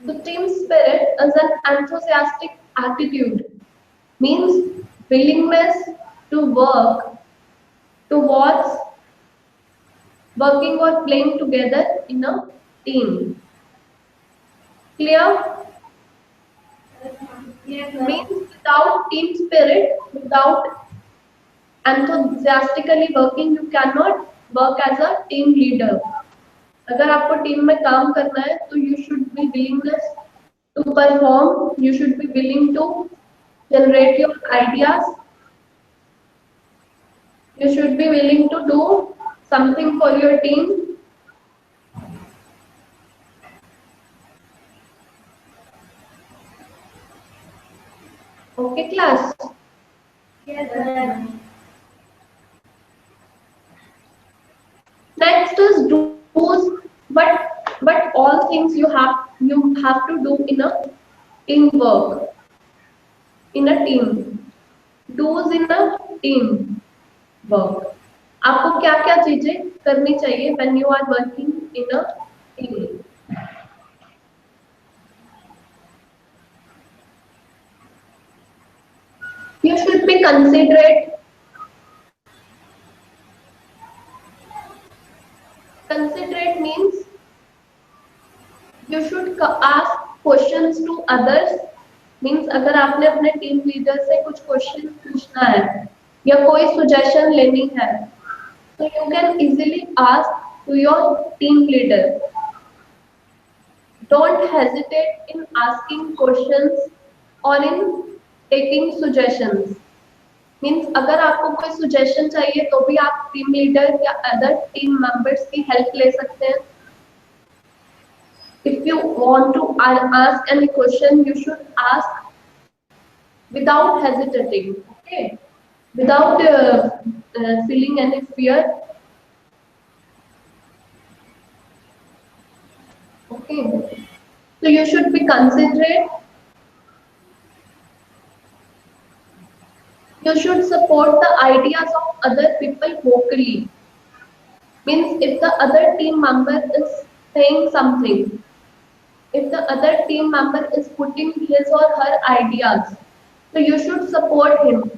So team spirit is an enthusiastic attitude, means willingness to work towards working or playing together in a team. Clear? Yes, Means without team spirit, without enthusiastically working, you cannot work as a team leader. अगर आपको team में काम करना है तो you should be willingness to perform, you should be willing to generate your ideas, you should be willing to do something for your team. Okay class. yes, sir. Next is do's, but all things you have to do in a teamwork, in a team. Do's in a team work. आपको क्या क्या चीजें करनी चाहिए when you are working in a team? You should be considerate. Considerate means you should ask questions to others. Means अगर आपने अपने team leader से कुछ क्वेश्चन पूछना है या कोई सुजेशन लेनी है तो you can easily ask to your team leader. Don't hesitate in asking questions और इन टेकिंग सजेशंस. मीन्स अगर आपको कोई सजेशन चाहिए तो भी आप टीम लीडर या अदर टीम मेंबर्स की हेल्प ले सकते हैं. If you want to ask any question, you should ask without hesitating, okay? Without feeling any fear, okay? So you should be considerate. You should support the ideas of other people vocally. Means if the other team member is saying something, if the other team member is putting his or her ideas, so you should support him.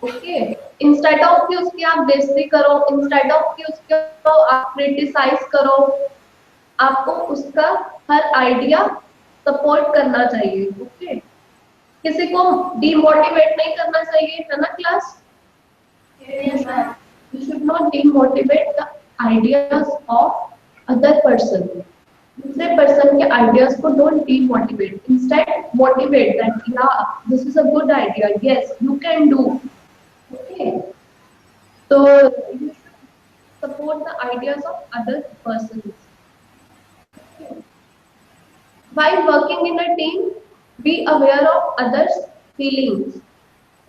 Okay, instead of कि उसकी आप बेइज्जती करो, instead of कि उसको आप criticise करो, आपको उसका हर आइडिया सपोर्ट करना चाहिए. ओके, किसी को डीमोटिवेट नहीं करना चाहिए, है ना class? You should not demotivate the ideas of other person. दूसरे पर्सन के आइडियाज को don't demotivate, instead motivate that या this is a good idea, yes you can do. Okay, so you should support the ideas of other persons. Okay. While working in a team, be aware of others' feelings.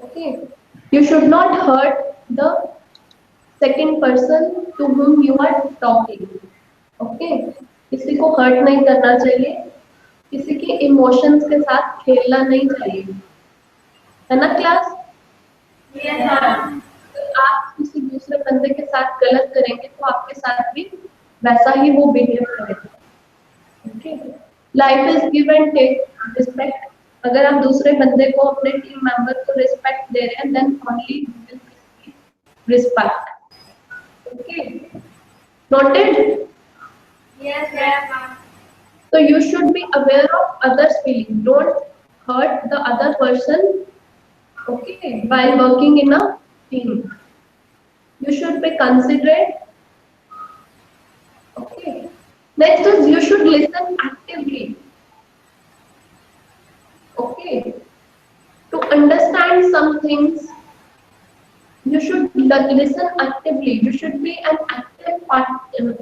Okay, you should not hurt the second person to whom you are talking. Okay, किसी को hurt नहीं करना चाहिए, किसी के emotions के साथ खेलना नहीं चाहिए, है ना क्लास? आप किसी दूसरे बंदे के साथ गलत करेंगे तो आपके साथ भी वैसा ही वो बिहेव करेगा. Okay, life is give and take, respect. अगर आप दूसरे बंदे को, अपने टीम मेंबर को रिस्पेक्ट दे रहे हैं, then only you will receive respect. Okay, noted? Yes, ma'am. So you should be aware of others' feelings. Don't hurt the other person. Okay, while working in a team, you should be considerate. Okay, next is you should listen actively. Okay, to understand some things, you should listen actively. You should be an active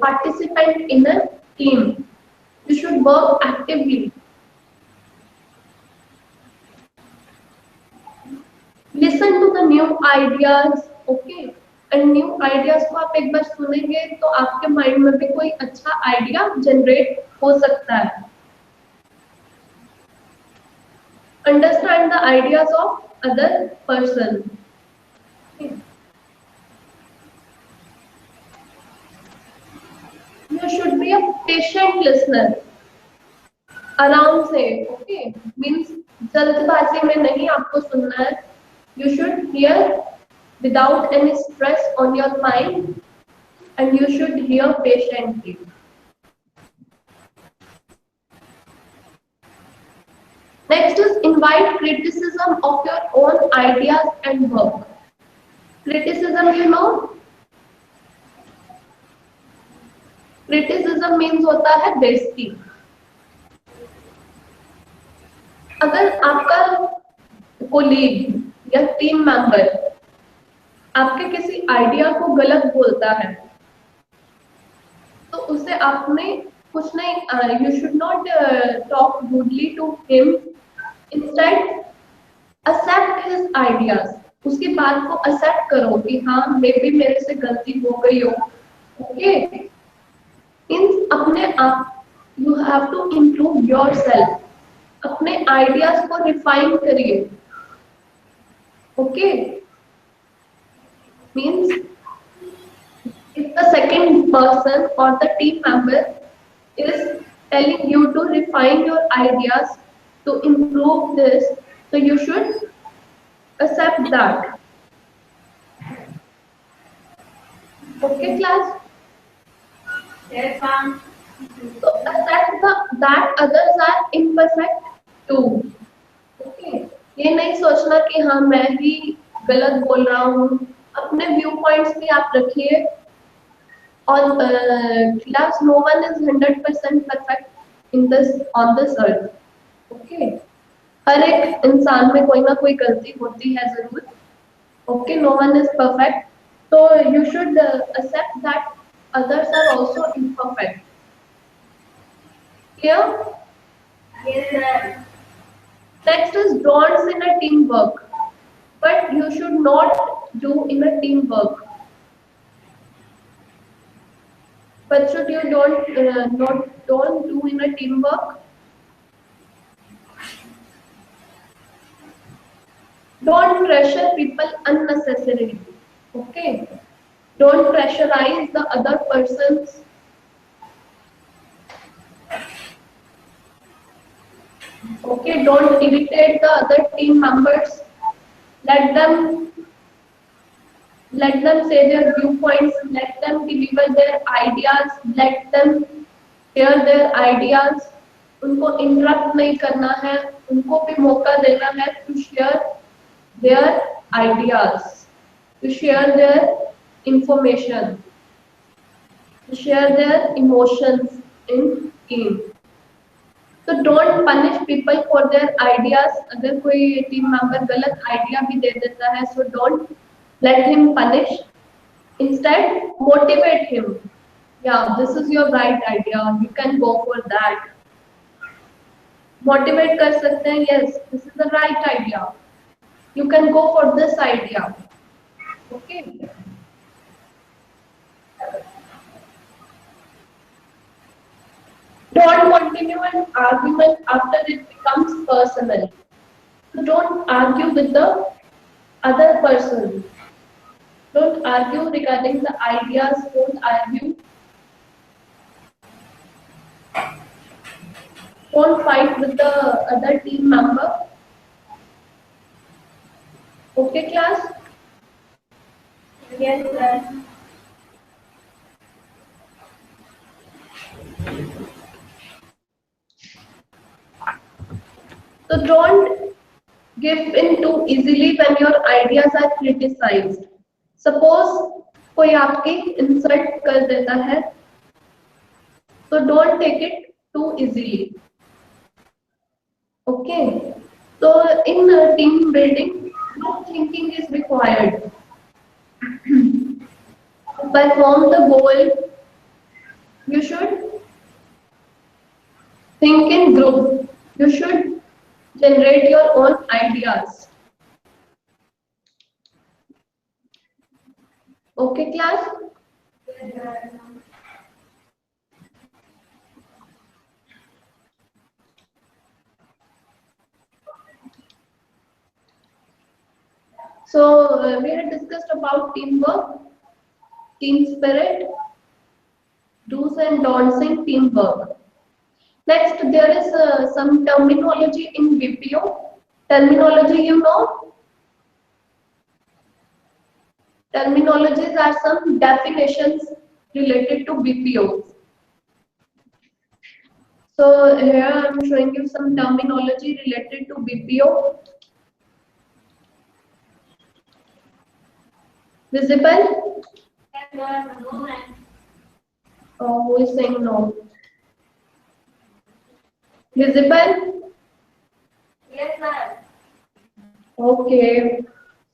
participant in a team. You should work actively. Listen to the new ideas. Okay, and new ideas को आप एक बार सुनेंगे तो आपके mind में भी कोई अच्छा आइडिया जनरेट हो सकता है. Understand the ideas of other person. Okay. You should be a patient listener. आराम से. ओके, मीन्स जल्दबाजी में नहीं आपको सुनना है. You should hear without any stress on your mind, and you should hear patiently. Next is invite criticism of your own ideas and work. Criticism, you know, criticism means होता है बेइज्जती. अगर आपका कोलीग या टीम मेंबर आपके किसी idea को गलत बोलता है, तो उसे आपने कुछ नहीं, you should not talk rudely to him. Instead accept his ideas. उसकी बात को एक्सेप्ट करो कि हाँ, मे बी मेरे से गलती हो गई हो. ओके, मीन्स अपने आप, you have to improve yourself. अपने आइडियाज को रिफाइन करिए. Okay, means if the second person or the team member is telling you to refine your ideas to improve this, so you should accept that. Okay, class? Yes, ma'am. So accept that others are imperfect too. Okay, ये नहीं सोचना कि हाँ मैं ही गलत बोल रहा हूँ. अपने व्यू पॉइंट्स भी आप रखिए. On class, no one is 100% perfect in this on this earth. Okay, हर एक इंसान में कोई ना कोई गलती होती है जरूर. Okay, no one is perfect, so you should accept that others are also imperfect. Clear? Yes, sir. Next is don'ts in a teamwork. But you should not do in a teamwork. What should you don't do in a teamwork? Don't pressure people unnecessarily. Okay, don't pressurize the other persons. Okay, don't irritate the other team members. Let them say their viewpoints. Let them deliver their ideas. Let them share their ideas. उनको interrupt नहीं करना है. उनको भी मौका देना है to share their ideas, to share their information, to share their emotions in team. So don't punish people for their ideas. अगर कोई team member गलत idea भी दे देता है, so don't let him punish. Instead, motivate him. Yeah, this is your right idea. You can go for that. Motivate कर सकते हैं. Yes, this is the right idea. You can go for this idea. Okay. Don't continue an argument after it becomes personal. Don't argue with the other person. Don't argue regarding the ideas. Don't argue. Don't fight with the other team member. Okay, class? Yes, sir. So don't give in too easily when your ideas are criticized. Suppose कोई आपकी insult कर देता है, so don't take it too easily. Okay. So in team building, group thinking is required. To perform the goal, you should think in group. You should generate your own ideas. Okay, class? Yes, sir. So we had discussed about teamwork, team spirit, do's and don'ts in teamwork. Next, there is some terminology in BPO. Terminology, you know, terminologies are some definitions related to BPO. So here I am showing you some terminology related to BPO. Visible? Yes, sir. No, ma'am. Oh, who is saying no? Visible? Yes, sir. Okay.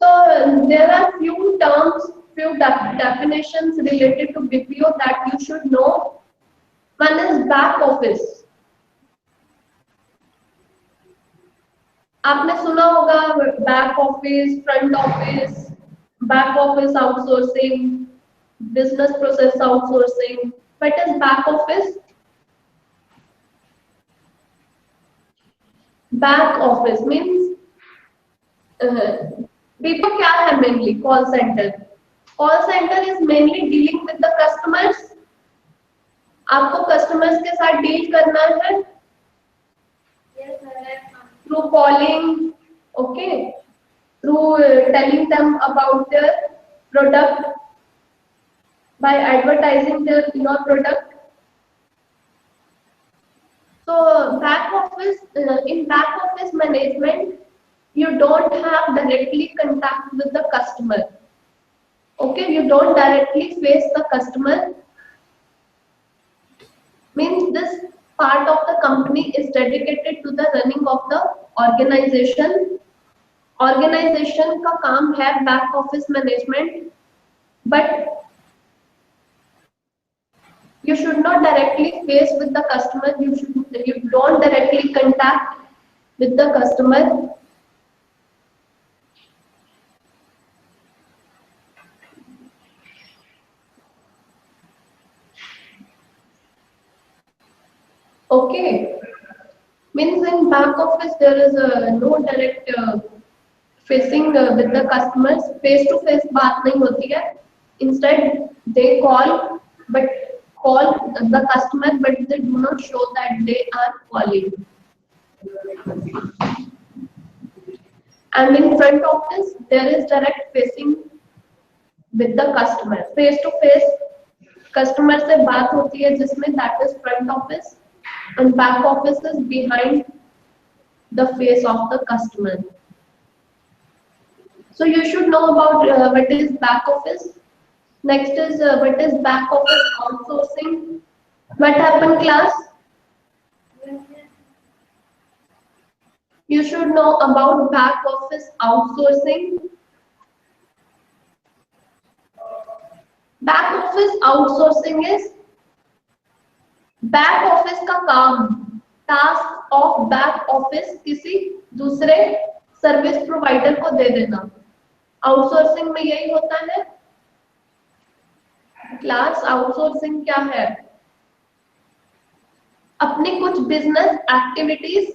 So there are few terms, few definitions related to BPO that you should know. One is back office. आपने सुना होगा back office, front office, back office outsourcing, business process outsourcing. What is back office? Back office means BPO क्या है? Mainly call centre. Call centre is mainly dealing with the customers. आपको customers के साथ deal करना है Yes, sir. Yes, ma'am. through calling, okay, through telling them about their product, by advertising your product. So back office, in back office management, you don't have directly contact with the customer. Okay, you don't directly face the customer. Means this part of the company is dedicated to the running of the organization. Organization का काम है back office management, but you should not directly face with the customer. You don't directly contact with the customer. Okay, means in back office there is no direct facing with the customers. Face to face बात नहीं होती है. Instead they call, but call the customer, but they do not show that they are calling. And in front office there is direct facing with the customer. Face to face customer से बात होती है जिसमें that is front office, and back office is behind the face of the customer. So you should know about what is back office. Next is what is back office outsourcing. What happened, class? Yes, sir. You should know about back office outsourcing. Back office outsourcing is back office का काम, task of back office किसी दूसरे service provider को दे देना. Outsourcing में यही होता है. क्लास आउटसोर्सिंग क्या है? अपनी कुछ बिजनेस एक्टिविटीज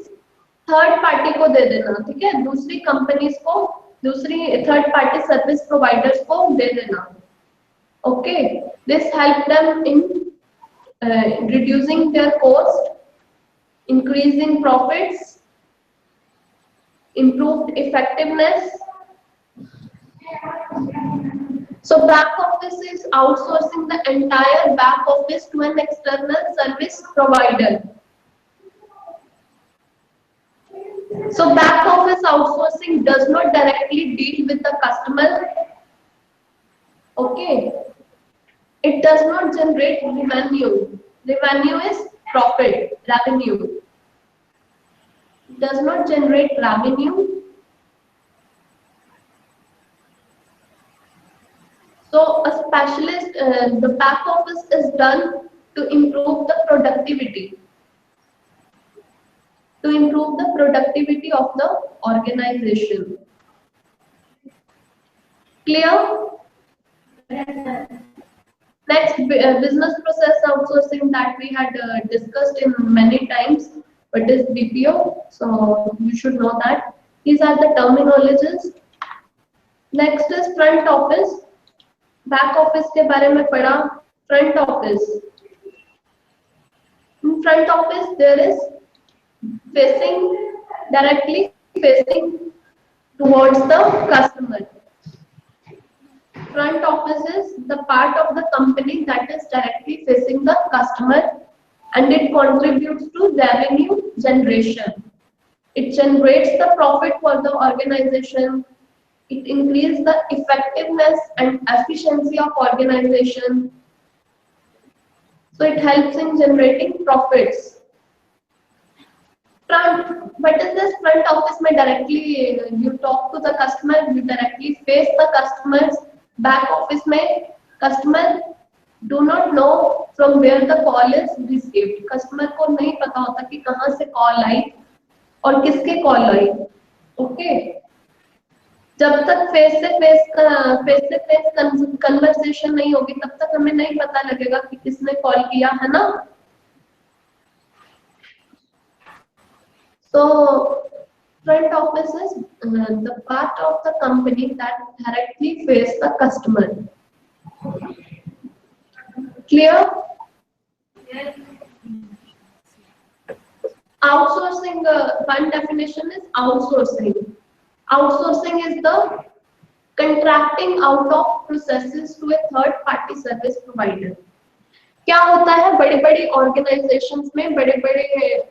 थर्ड पार्टी को दे देना. ठीक है, दूसरी कंपनीज को, दूसरी थर्ड पार्टी सर्विस प्रोवाइडर्स को दे देना. Okay, this help them in reducing their cost, increasing profits, improved effectiveness. So back office is outsourcing the entire back office to an external service provider. So back office outsourcing does not directly deal with the customer. Okay. It does not generate revenue. Revenue is profit, revenue. It does not generate revenue. So a specialist, the back office is done to improve the productivity. To improve the productivity of the organization. Clear? Yes, sir. Next, business process outsourcing that we had discussed in many times. What is BPO? So you should know that. These are the terminologies. Next is front office. Back office के बारे में पढ़ा. Front office. In front office, there is directly facing towards the customer. Front office is the part of the company that is directly facing the customer, and it contributes to revenue generation. It generates the profit for the organization. It increases the effectiveness and efficiency of organization. So it helps in generating profits. What is this front office? Mein directly you talk to the customer, you directly face the customers. Back office mein customer do not know from where the call is received. Customer को नहीं पता होता कि कहाँ से call आई और किसके call आई. Okay. जब तक फेस से फेस कन्वर्सेशन नहीं होगी तब तक हमें नहीं पता लगेगा कि किसने कॉल किया, है ना. So front office is the part of the company that directly face the customer. Clear? Yes. Outsourcing, one definition is outsourcing. Outsourcing is the contracting out of processes to a third party service provider. क्या होता है बड़ी बड़ी organisations में, बड़े बड़े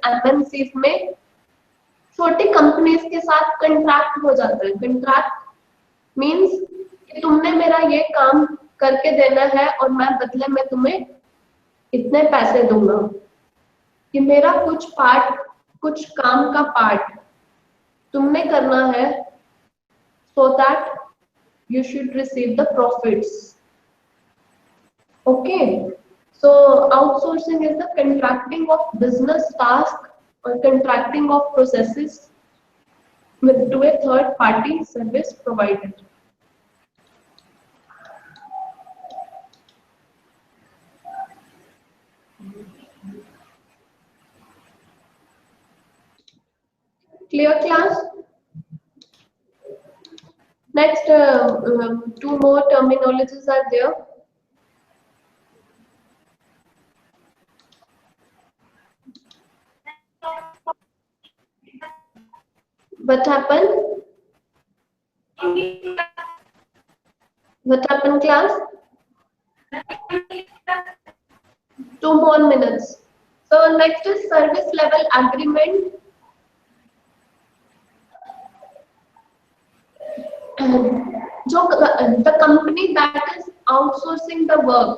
MNCs में छोटी कंपनीज के साथ कंट्रैक्ट हो जाता है. कंट्रैक्ट मींस कि तुमने मेरा ये काम करके देना है और मैं बदले में तुम्हें इतने पैसे दूंगा. कि मेरा कुछ काम का पार्ट तुमने करना है, so that you should receive the profits. Okay. So outsourcing is the contracting of business task or contracting of processes to a third party service provider. Clear, class? Next, two more terminologies are there. What happened? What happened, class? 2 more minutes. So next is service level agreement. The company that is outsourcing the work,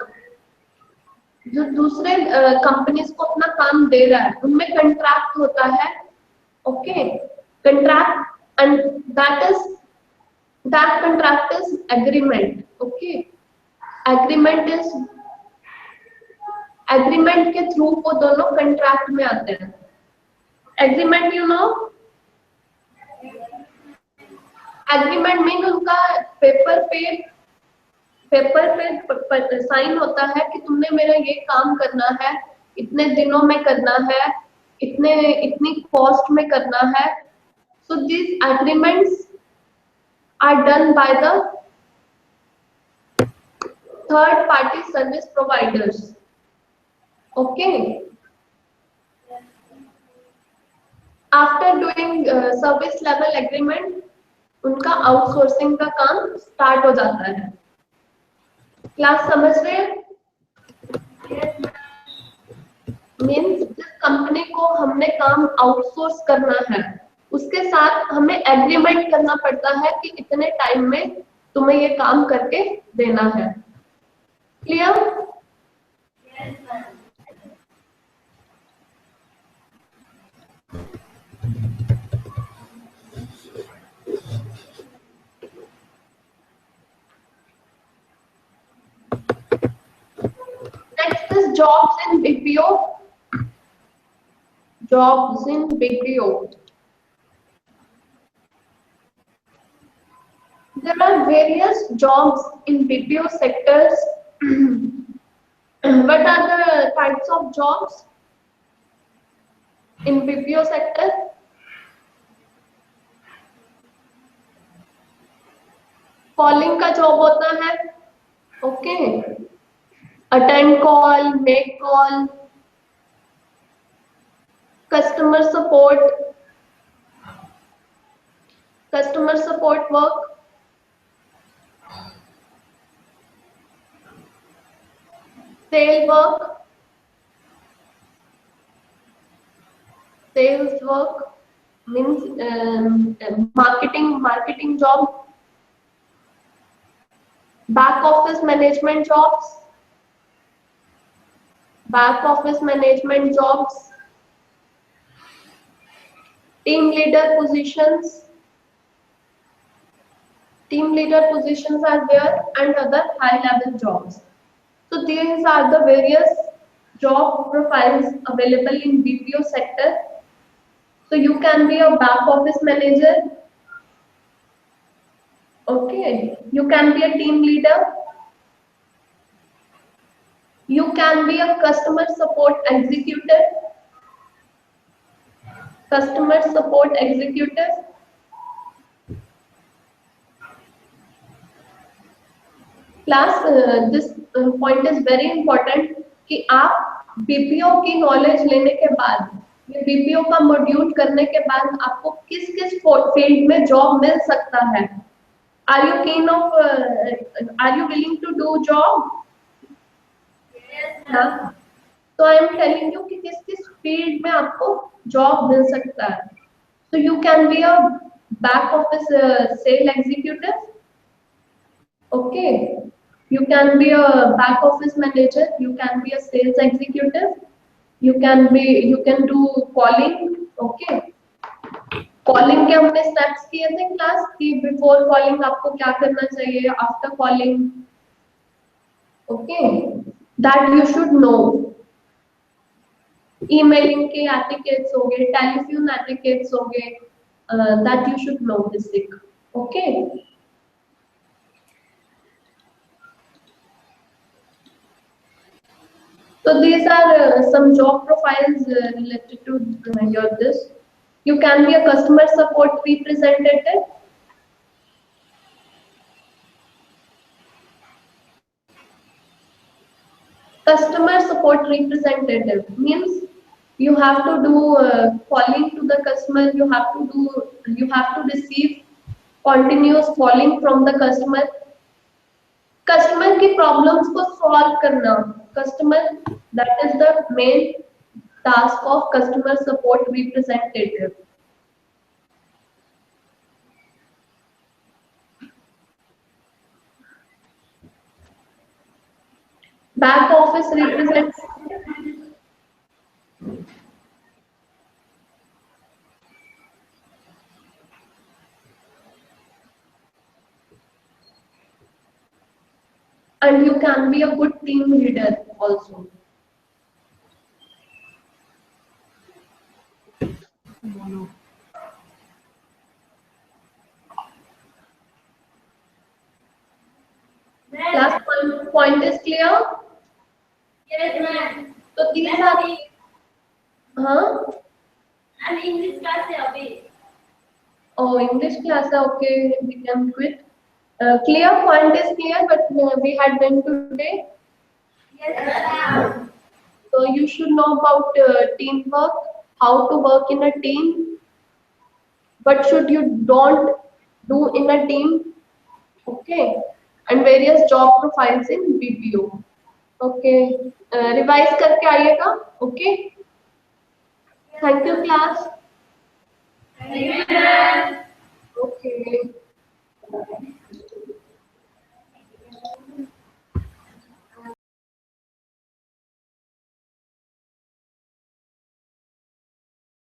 जो दूसरे companies को अपना काम दे रहा है, उनमें contract होता है. Okay. Contract and that contract is agreement. Okay. Agreement के थ्रू वो दोनों कंट्रैक्ट में आते हैं. Agreement you know, agreement mean उनका पेपर पे साइन होता है कि तुमने मेरा ये काम करना है, इतने दिनों में करना है, इतनी कॉस्ट में करना है. So these agreements are done by the third party service providers. Okay. After doing service level agreement उनका आउटसोर्सिंग का काम स्टार्ट हो जाता है. क्लास समझ रहे हैं? मीन्स जिस कंपनी को हमने काम आउटसोर्स करना है उसके साथ हमें एग्रीमेंट करना पड़ता है कि इतने टाइम में तुम्हें ये काम करके देना है. Clear? Next is jobs in BPO. Jobs in BPO. There are various jobs in BPO sectors. What are the types of jobs in BPO sector? Calling का जॉब होता है. Okay. Attend call, make call, customer support, customer support work, sale work, sales work means marketing job, back office management jobs, back office management jobs, team leader positions, team leader positions are there, and other high level jobs. So these are the various job profiles available in BPO sector. So you can be a back office manager, okay, you can be a team leader, you can be a customer support executive, customer support executive. Class, this point is very important कि आप BPO की knowledge लेने के बाद, ये BPO का module करने के बाद आपको किस किस फील्ड में जॉब मिल सकता है. Are you keen of? Are you willing to do job? हाँ. So I am telling you कि किस किस फील्ड में आपको जॉब मिल सकता है. So you can be a back office sale executive. Okay. You can be a back office manager. You can be a sales executive. You can do calling. Okay. Calling के हमने steps किए थे class की. Before calling आपको क्या करना चाहिए, after calling, okay, that you should know. Emailing के एटिकेट्स हो गए, टेलीफोन एटिकेट्स हो गए, that you should know basic. Okay. So these are some job profiles related to your this. You can be a customer support representative. Customer support representative means you have to do calling to the customer. You have to receive continuous calling from the customer. Customer की problems को solve करना. Customer, that is the main task of customer support representative. Back office representative. And you can be a good team leader also. Last point is clear? Yes, ma'am. So these are the, huh? And English class है अभी. Oh, English class, okay, we can quit. Clear, point is clear, but we had done today. Yes, ma'am. So you should know about teamwork, how to work in a team, what should you don't do in a team, okay, and various job profiles in BPO. Okay, revise करके आइएगा, okay. Thank you class. Thank you.